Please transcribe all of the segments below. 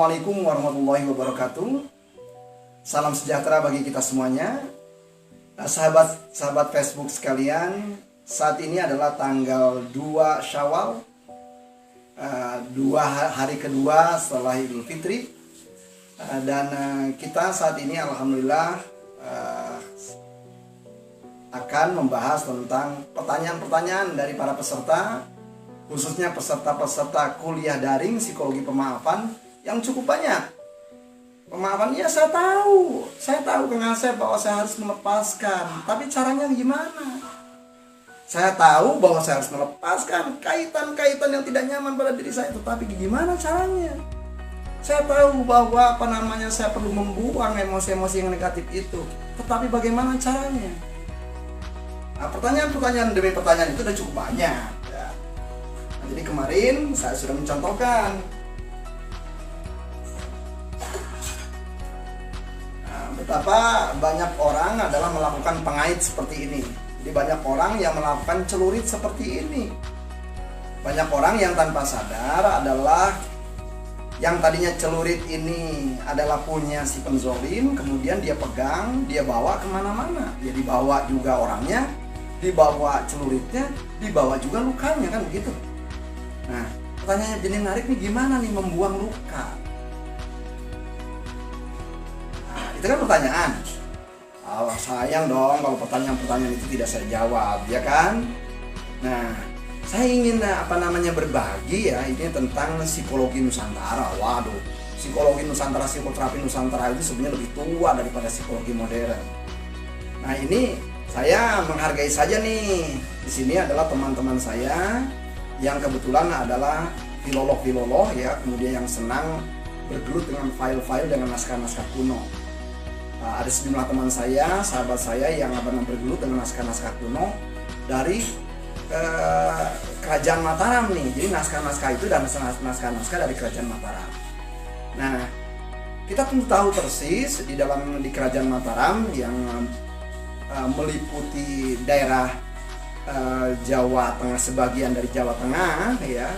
Assalamualaikum warahmatullahi wabarakatuh. Salam sejahtera bagi kita semuanya. Sahabat Facebook sekalian, saat ini adalah tanggal 2 Syawal, 2 hari kedua setelah Idul Fitri. Dan kita saat ini alhamdulillah akan membahas tentang pertanyaan-pertanyaan dari para peserta, khususnya peserta-peserta kuliah daring psikologi pemaafan yang cukup banyak. Pemaafan, ya saya tahu Kang Asep bahwa saya harus melepaskan, tapi caranya gimana? Saya tahu bahwa saya harus melepaskan kaitan-kaitan yang tidak nyaman pada diri saya, tetapi gimana caranya? Saya tahu bahwa saya perlu membuang emosi-emosi yang negatif itu, tetapi bagaimana caranya? Nah, pertanyaan-pertanyaan demi pertanyaan itu sudah cukup banyak ya. Nah, jadi kemarin saya sudah mencontohkan betapa banyak orang adalah melakukan pengait seperti ini. Jadi banyak orang yang melakukan celurit seperti ini. Banyak orang yang tanpa sadar adalah yang tadinya celurit ini adalah punya si penzolim, kemudian dia pegang, dia bawa kemana-mana. Dia dibawa juga orangnya, dibawa celuritnya, dibawa juga lukanya, kan begitu. Nah, pertanyaannya jadi menarik nih, gimana nih membuang luka? Nah, itu kan pertanyaan. Oh, sayang dong kalau pertanyaan-pertanyaan itu tidak saya jawab, ya kan? Nah, saya ingin berbagi ya ini tentang psikologi Nusantara. Waduh, psikologi Nusantara, psikoterapi Nusantara itu sebenarnya lebih tua daripada psikologi modern. Nah, ini saya menghargai saja nih. Di sini adalah teman-teman saya yang kebetulan adalah filolog ya, kemudian yang senang bergelut dengan file-file dengan naskah-naskah kuno. Ada sejumlah teman saya, sahabat saya yang bergelut dengan naskah-naskah kuno dari Kerajaan Mataram nih. Jadi naskah-naskah itu dan naskah-naskah dari Kerajaan Mataram. Nah, kita tentu tahu persis di Kerajaan Mataram yang meliputi daerah Jawa Tengah, sebagian dari Jawa Tengah ya,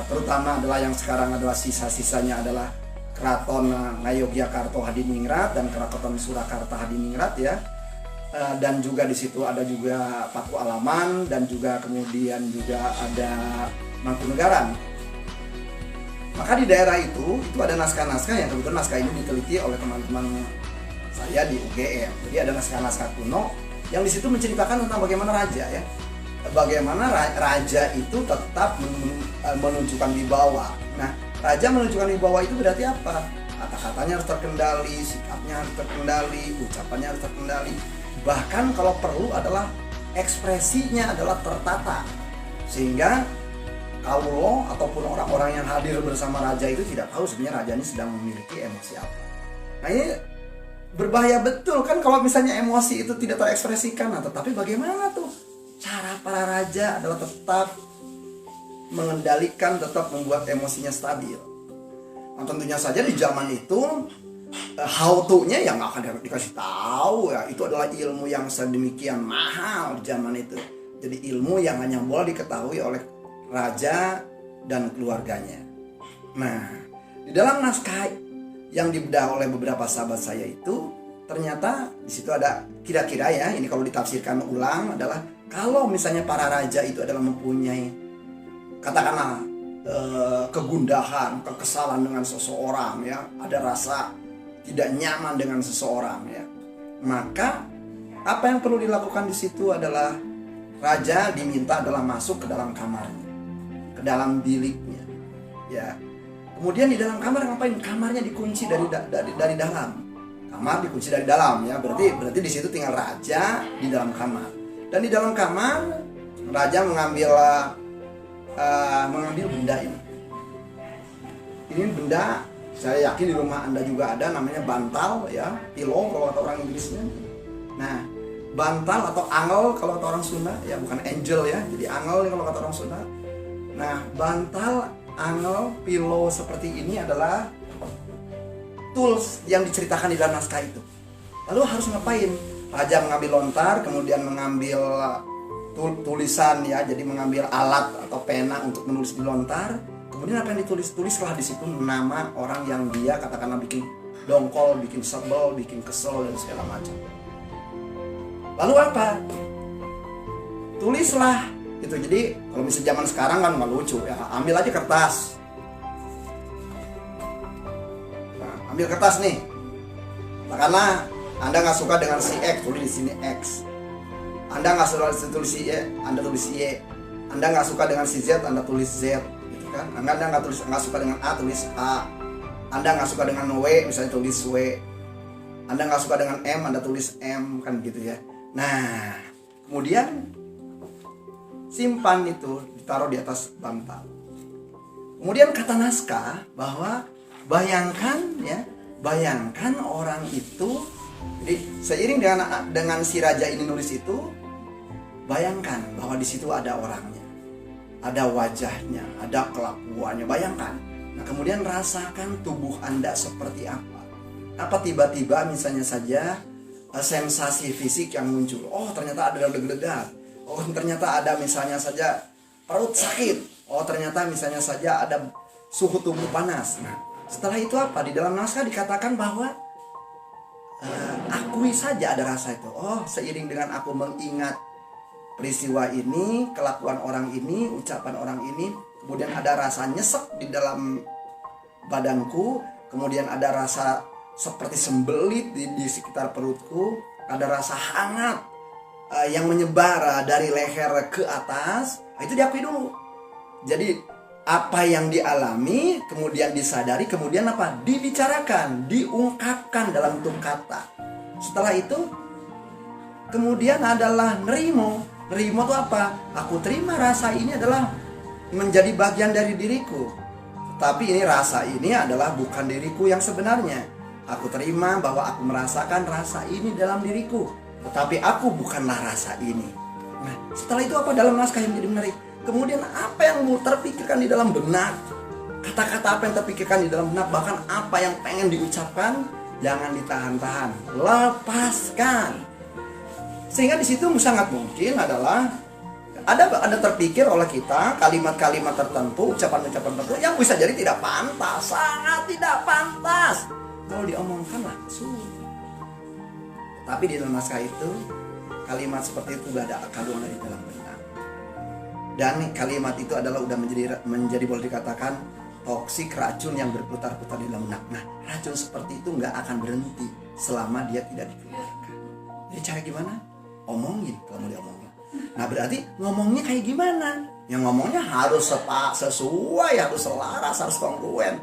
terutama adalah yang sekarang adalah sisa-sisanya adalah Keraton Ngayogyakarta Hadiningrat dan Keraton Surakarta Hadiningrat ya. Dan juga di situ ada juga Paku Alaman dan juga kemudian juga ada Mangkunegaran. Maka di daerah itu ada naskah-naskah yang kebetulan naskah ini diteliti oleh teman-teman saya di UGM. Jadi ada naskah-naskah kuno yang di situ menceritakan tentang bagaimana raja ya. Bagaimana raja itu tetap menunjukkan wibawa. Nah, raja menunjukkan wibawa itu berarti apa? Kata-katanya harus terkendali, sikapnya harus terkendali, ucapannya harus terkendali. Bahkan kalau perlu adalah ekspresinya adalah tertata, sehingga kaulo ataupun orang-orang yang hadir bersama raja itu tidak tahu sebenarnya raja ini sedang memiliki emosi apa. Nah, ini berbahaya betul kan kalau misalnya emosi itu tidak terekspresikan. Nah, tetapi bagaimana tuh cara para raja adalah tetap mengendalikan, tetap membuat emosinya stabil. Nah, tentunya saja di zaman itu how to-nya yang nggak akan dikasih tahu ya. Itu adalah ilmu yang sedemikian mahal di zaman itu. Jadi ilmu yang hanya boleh diketahui oleh raja dan keluarganya. Nah, di dalam naskah yang dibedah oleh beberapa sahabat saya itu ternyata di situ ada kira-kira ya, ini kalau ditafsirkan ulang adalah kalau misalnya para raja itu adalah mempunyai katakanlah kegundahan, kekesalan dengan seseorang ya, ada rasa tidak nyaman dengan seseorang ya, maka apa yang perlu dilakukan di situ adalah raja diminta adalah masuk ke dalam kamarnya, ke dalam biliknya ya. Kemudian di dalam kamar ngapain? Kamarnya dikunci dari dalam. Kamar dikunci dari dalam ya, berarti di situ tinggal raja di dalam kamar. Dan di dalam kamar raja mengambil benda ini. Ini benda, saya yakin di rumah Anda juga ada, namanya bantal ya, pillow kalau kata orang Inggrisnya. Nah, bantal atau angel kalau kata orang Sunda ya, bukan angel ya, jadi angel kalau kata orang Sunda. Nah, bantal, angel, pillow seperti ini adalah tools yang diceritakan di dalam naskah itu. Lalu harus ngapain? Raja mengambil lontar, kemudian mengambil tulisan ya, jadi mengambil alat atau pena untuk menulis di lontar, Kemudian apa yang ditulis? Tulislah di situ nama orang yang dia katakanlah bikin dongkol, bikin sebel, bikin kesel dan segala macam. Lalu apa? Tulislah itu. Jadi kalau misalnya zaman sekarang kan nggak lucu ya, ambil aja kertas. Nah, ambil kertas nih. Karena Anda nggak suka dengan si X, tulis di sini X. Anda nggak suka tulis si Y, Anda tulis Y. Anda nggak suka dengan si Z, Anda tulis Z, gitu kan? Anda nggak suka dengan A, tulis A. Anda nggak suka dengan W, misalnya tulis W. Anda nggak suka dengan M, Anda tulis M, kan gitu ya. Nah, kemudian simpan itu, ditaruh di atas bantal. Kemudian kata naskah bahwa bayangkan orang itu, jadi seiring dengan si raja ini nulis itu, bayangkan bahwa di situ ada orangnya, ada wajahnya, ada kelakuannya, bayangkan. Nah, kemudian rasakan tubuh Anda seperti apa. Apa tiba-tiba misalnya saja sensasi fisik yang muncul. Oh, ternyata ada deg-degan. Oh, ternyata ada misalnya saja perut sakit. Oh, ternyata misalnya saja ada suhu tubuh panas. Nah, setelah itu apa? Di dalam naskah dikatakan bahwa akui saja ada rasa itu. Oh, seiring dengan aku mengingat peristiwa ini, kelakuan orang ini, ucapan orang ini, kemudian ada rasa nyesek di dalam badanku, kemudian ada rasa seperti sembelit di sekitar perutku, ada rasa hangat yang menyebar dari leher ke atas. Itu diakui dulu. Jadi apa yang dialami, kemudian disadari, kemudian apa? Dibicarakan, diungkapkan dalam bentuk kata. Setelah itu kemudian adalah nerimo. Nerimo itu apa? Aku terima rasa ini adalah menjadi bagian dari diriku. Tapi ini rasa ini adalah bukan diriku yang sebenarnya. Aku terima bahwa aku merasakan rasa ini dalam diriku, tetapi aku bukanlah rasa ini. Nah, setelah itu apa dalam naskah yang menjadi menarik? Kemudian apa yang terpikirkan di dalam benak? Kata-kata apa yang terpikirkan di dalam benak, bahkan apa yang pengen diucapkan, jangan ditahan-tahan, lepaskan. Sehingga di situ sangat mungkin adalah ada terpikir oleh kita kalimat-kalimat tertentu, ucapan-ucapan tertentu yang bisa jadi tidak pantas, sangat tidak pantas kalau diomongkan langsung. Tapi di dalam naskah itu kalimat seperti itu gak ada kandungan di dalam benak. Dan kalimat itu adalah udah menjadi boleh dikatakan toksik, racun yang berputar-putar di dalam benak. Nah, racun seperti itu gak akan berhenti selama dia tidak dikeluarkan. Jadi cara gimana? Omongin kalau mau diomongin. Nah, berarti ngomongnya kayak gimana? Yang ngomongnya harus sesuai, harus selaras, harus kongruen.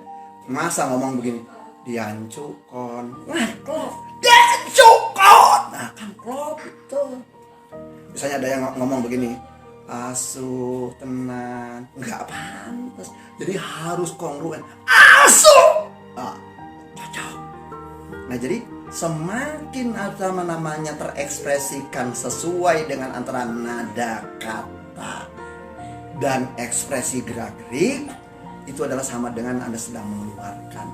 Masa ngomong begini, diancukon, nah klop, diancukon, nah kan klop itu. Misalnya ada yang ngomong begini, asu tenan, nggak pantas. Jadi harus kongruen, asu, cocok. Nah, jadi semakin namanya terekspresikan sesuai dengan antara nada kata dan ekspresi gerak-gerik, itu adalah sama dengan Anda sedang mengeluarkan.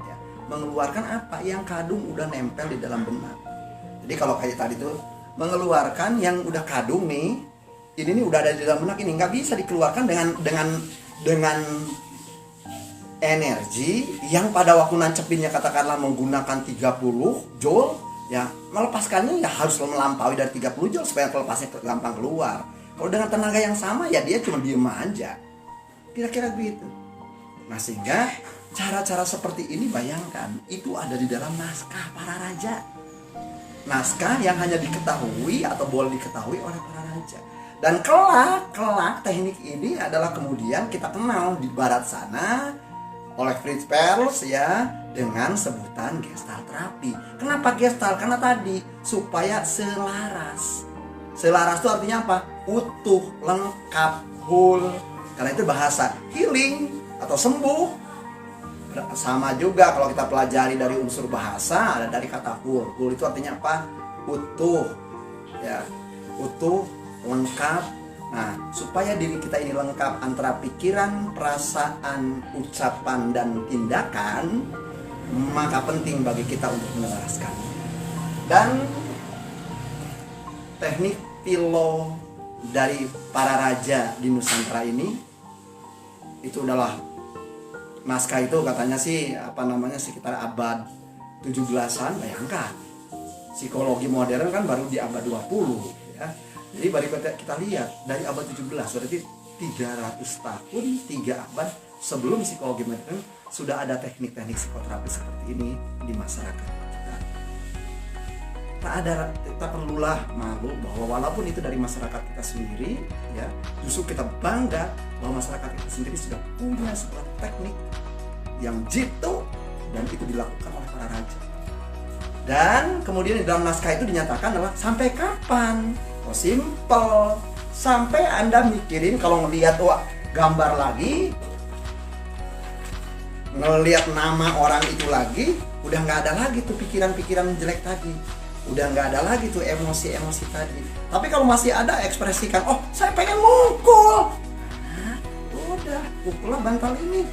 Ya, mengeluarkan apa? Yang kadung udah nempel di dalam benak. Jadi kalau kayak tadi tuh mengeluarkan yang udah kadung nih, ini udah ada di dalam benak, ini nggak bisa dikeluarkan dengan energi yang pada waktu nancepinnya katakanlah menggunakan 30 joule, ya melepaskannya ya harus melampaui dari 30 joule supaya pelepasnya gampang keluar. Kalau dengan tenaga yang sama ya dia cuma diem aja, kira-kira begitu. Nah, sehingga cara-cara seperti ini bayangkan itu ada di dalam naskah para raja, naskah yang hanya diketahui atau boleh diketahui oleh para raja. Dan kelak teknik ini adalah kemudian kita kenal di barat sana oleh Fritz Perls ya dengan sebutan gestalt terapi. Kenapa gestalt? Karena tadi supaya selaras. Selaras itu artinya apa? Utuh, lengkap, whole. Karena itu bahasa healing atau sembuh. Sama juga kalau kita pelajari dari unsur bahasa, ada dari kata whole. Whole itu artinya apa? Utuh. Ya, utuh, lengkap. Nah, supaya diri kita ini lengkap antara pikiran, perasaan, ucapan, dan tindakan, maka penting bagi kita untuk menyelaraskan. Dan teknik pilo dari para raja di Nusantara ini itu adalah naskah itu katanya sih sekitar abad 17-an. Bayangkan, psikologi modern kan baru di abad 20 ya. Jadi baru kita lihat dari abad 17, berarti 300 tahun, 3 abad sebelum psikologi modern sudah ada teknik-teknik psikoterapi seperti ini di masyarakat. Kita perlulah malu bahwa walaupun itu dari masyarakat kita sendiri ya, justru kita bangga bahwa masyarakat kita sendiri sudah punya sebuah teknik yang jitu dan itu dilakukan oleh para raja. Dan kemudian di dalam naskah itu dinyatakan adalah sampai kapan? Oh, simple. Sampai Anda mikirin kalau ngelihat gambar lagi, ngelihat nama orang itu lagi, udah nggak ada lagi tuh pikiran-pikiran jelek tadi. Udah nggak ada lagi tuh emosi-emosi tadi. Tapi kalau masih ada, ekspresikan, oh saya pengen mukul. Nah, udah, pukullah bantal ini.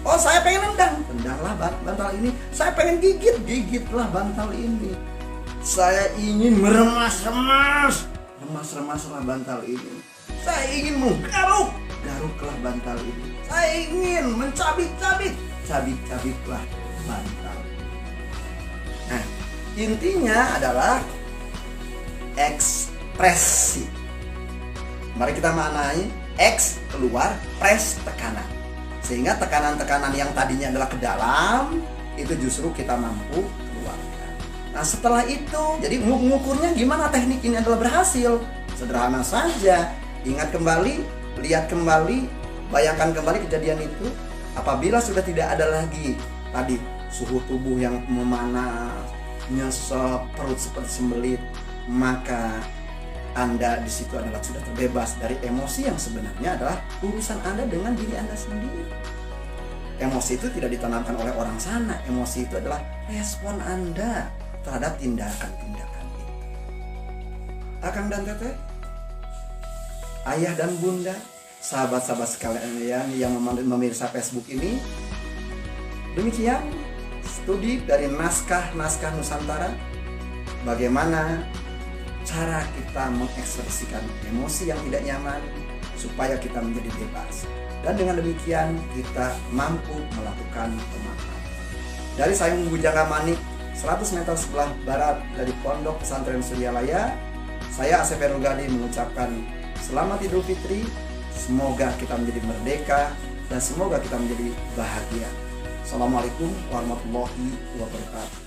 Oh saya pengen tendanglah bantal ini. Saya pengen gigitlah bantal ini. Saya ingin remas-remaslah bantal ini. Saya ingin garuklah bantal ini. Saya ingin cabik-cabiklah bantal. Nah, intinya adalah ekspresi. Mari kita maknai X keluar, press tekanan. Sehingga tekanan-tekanan yang tadinya adalah ke dalam, itu justru kita mampu keluarkan. Nah setelah itu, jadi mengukurnya gimana teknik ini adalah berhasil? Sederhana saja. Ingat kembali, lihat kembali, bayangkan kembali kejadian itu. Apabila sudah tidak ada lagi tadi suhu tubuh yang memanas, nyesek, perut seperti sembelit, maka Anda di situ adalah sudah terbebas dari emosi yang sebenarnya adalah urusan Anda dengan diri Anda sendiri. Emosi itu tidak ditanamkan oleh orang sana. Emosi itu adalah respon Anda terhadap tindakan-tindakan itu. Akang dan Teteh, ayah dan bunda, sahabat-sahabat sekalian yang memirsa Facebook ini, demikian studi dari naskah-naskah Nusantara, bagaimana cara kita mengekspresikan emosi yang tidak nyaman supaya kita menjadi bebas. Dan dengan demikian kita mampu melakukan pemaafan. Dari Sayung Bujangga Manik, 100 meter sebelah barat dari Pondok Pesantren Suryalaya, saya Asep Erugadi mengucapkan selamat Idul Fitri. Semoga kita menjadi merdeka dan semoga kita menjadi bahagia. Assalamualaikum warahmatullahi wabarakatuh.